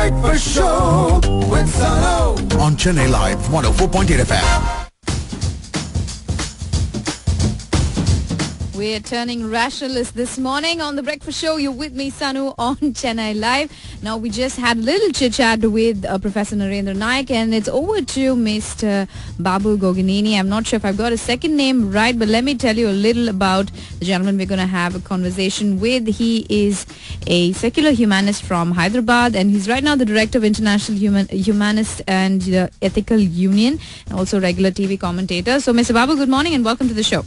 Breakfast Show with Sano on Chennai Live 104.8 FM. We're turning rationalist this morning on the Breakfast Show. You're with me, Sano, on Chennai Live. Now, we just had a little chit-chat with Professor Narendra Naik, and it's over to Mr. Babu Gogineni. I'm not sure if I've got his second name right, but let me tell you a little about the gentleman we're going to have a conversation with. He is a secular humanist from Hyderabad, and he's right now the director of International Humanist and the Ethical Union, and also regular TV commentator. So, Mr. Babu, good morning and welcome to the show.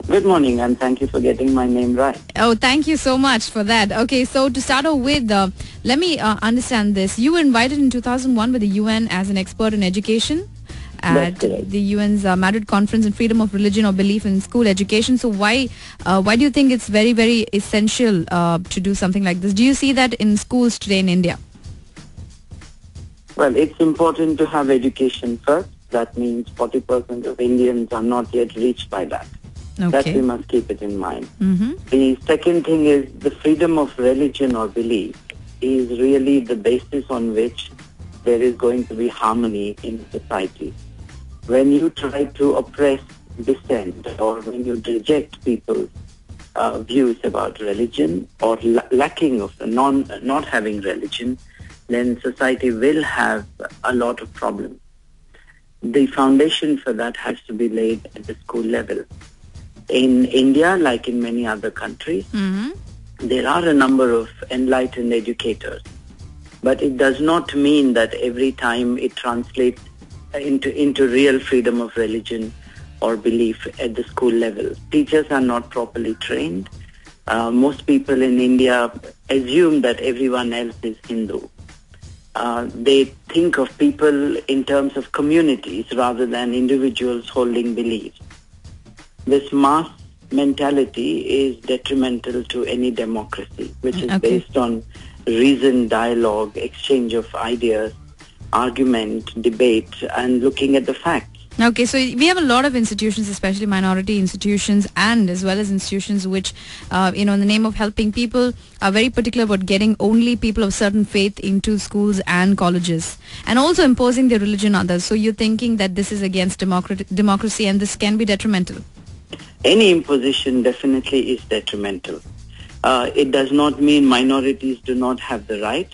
Good morning, and thank you for getting my name right. Oh, thank you so much for that. Okay, so to start off with, let me understand this. You were invited in 2001 by the UN as an expert in education at the UN's Madrid Conference on Freedom of Religion or Belief in School Education. So why do you think it's very, very essential to do something like this? Do you see that in schools today in India? Well, it's important to have education first. That means 40% of Indians are not yet reached by that. Okay. That we must keep it in mind. Mm-hmm. The second thing is the freedom of religion or belief is really the basis on which there is going to be harmony in society. When you try to oppress dissent or when you reject people's views about religion or lacking of not having religion, then society will have a lot of problems. The foundation for that has to be laid at the school level. In India, like in many other countries, there are a number of enlightened educators. But it does not mean that every time it translates into real freedom of religion or belief at the school level. Teachers are not properly trained. Most people in India assume that everyone else is Hindu. They think of people in terms of communities rather than individuals holding beliefs. This mass mentality is detrimental to any democracy, which is based on reason, dialogue, exchange of ideas, argument, debate, and looking at the facts. Okay, so we have a lot of institutions, especially minority institutions and as well as institutions which, in the name of helping people, are very particular about getting only people of certain faith into schools and colleges and also imposing their religion on others. So you're thinking that this is against democracy and this can be detrimental? Any imposition definitely is detrimental. It does not mean minorities do not have the right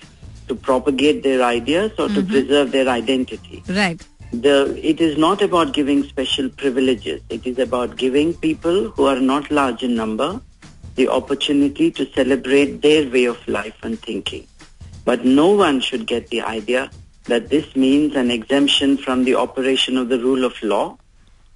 to propagate their ideas or to preserve their identity. Right. It is not about giving special privileges. It is about giving people who are not large in number the opportunity to celebrate their way of life and thinking. But no one should get the idea that this means an exemption from the operation of the rule of law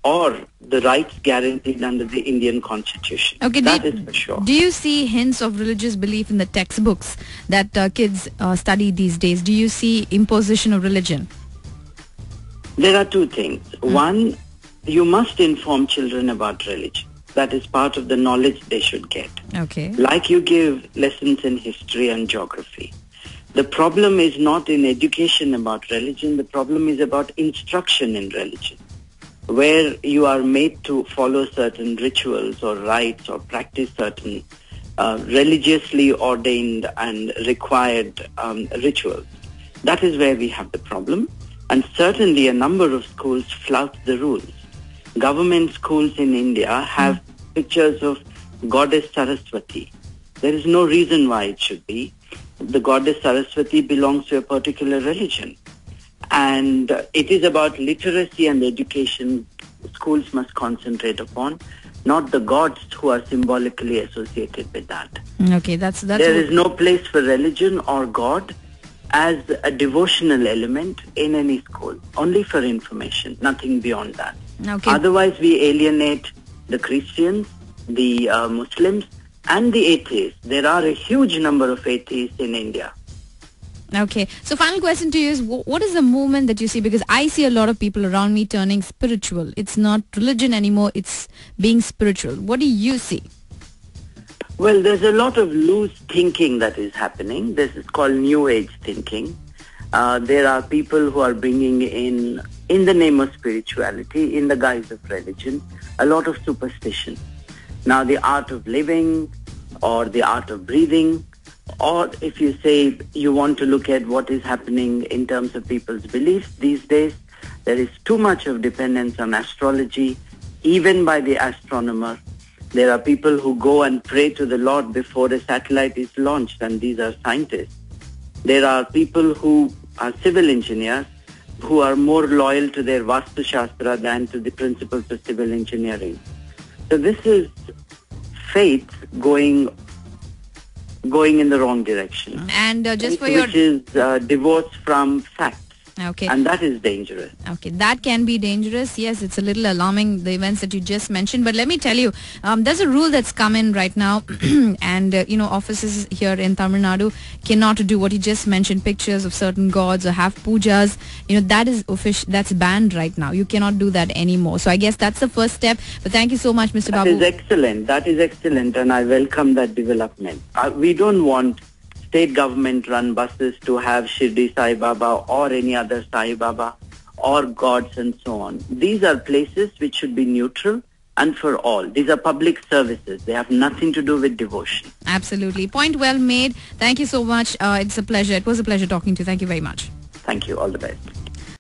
or the rights guaranteed under the Indian Constitution. Okay, that is for sure. Do you see hints of religious belief in the textbooks that kids study these days? Do you see imposition of religion? There are two things. One, you must inform children about religion. That is part of the knowledge they should get. Okay. Like you give lessons in history and geography. The problem is not in education about religion. The problem is about instruction in religion, where you are made to follow certain rituals or rites or practice certain religiously ordained and required rituals. That is where we have the problem. And certainly a number of schools flout the rules. Government schools in India have pictures of Goddess Saraswati. There is no reason why it should be. The Goddess Saraswati belongs to a particular religion. And it is about literacy and education schools must concentrate upon, not the gods who are symbolically associated with that. Okay, that's there is no place for religion or God as a devotional element in any school, only for information, nothing beyond that. Okay. Otherwise, we alienate the Christians, the Muslims, and the atheists. There are a huge number of atheists in India. Okay. So final question to you is, what is the movement that you see? Because I see a lot of people around me turning spiritual. It's not religion anymore. It's being spiritual. What do you see? Well, there's a lot of loose thinking that is happening. This is called New Age thinking. There are people who are bringing in the name of spirituality, in the guise of religion, a lot of superstition. Now, the art of living or the art of breathing Or if you say you want to look at what is happening in terms of people's beliefs these days, there is too much of dependence on astrology, even by the astronomer. There are people who go and pray to the Lord before a satellite is launched, and these are scientists. There are people who are civil engineers who are more loyal to their Vastu Shastra than to the principles of civil engineering. So this is faith going in the wrong direction. And just for which is divorced from facts. Okay. And that is dangerous. Okay, that can be dangerous. Yes, it's a little alarming, the events that you just mentioned. But let me tell you, there's a rule that's come in right now. And, offices here in Tamil Nadu cannot do what you just mentioned, pictures of certain gods or have pujas. That is official. That's banned right now. You cannot do that anymore. So I guess that's the first step. But thank you so much, Mr. Babu. That is excellent. That is excellent. And I welcome that development. We don't want state government-run buses to have Shirdi Sai Baba or any other Sai Baba or gods and so on. These are places which should be neutral and for all. These are public services. They have nothing to do with devotion. Absolutely. Point well made. Thank you so much. It's a pleasure. It was a pleasure talking to you. Thank you very much. Thank you. All the best.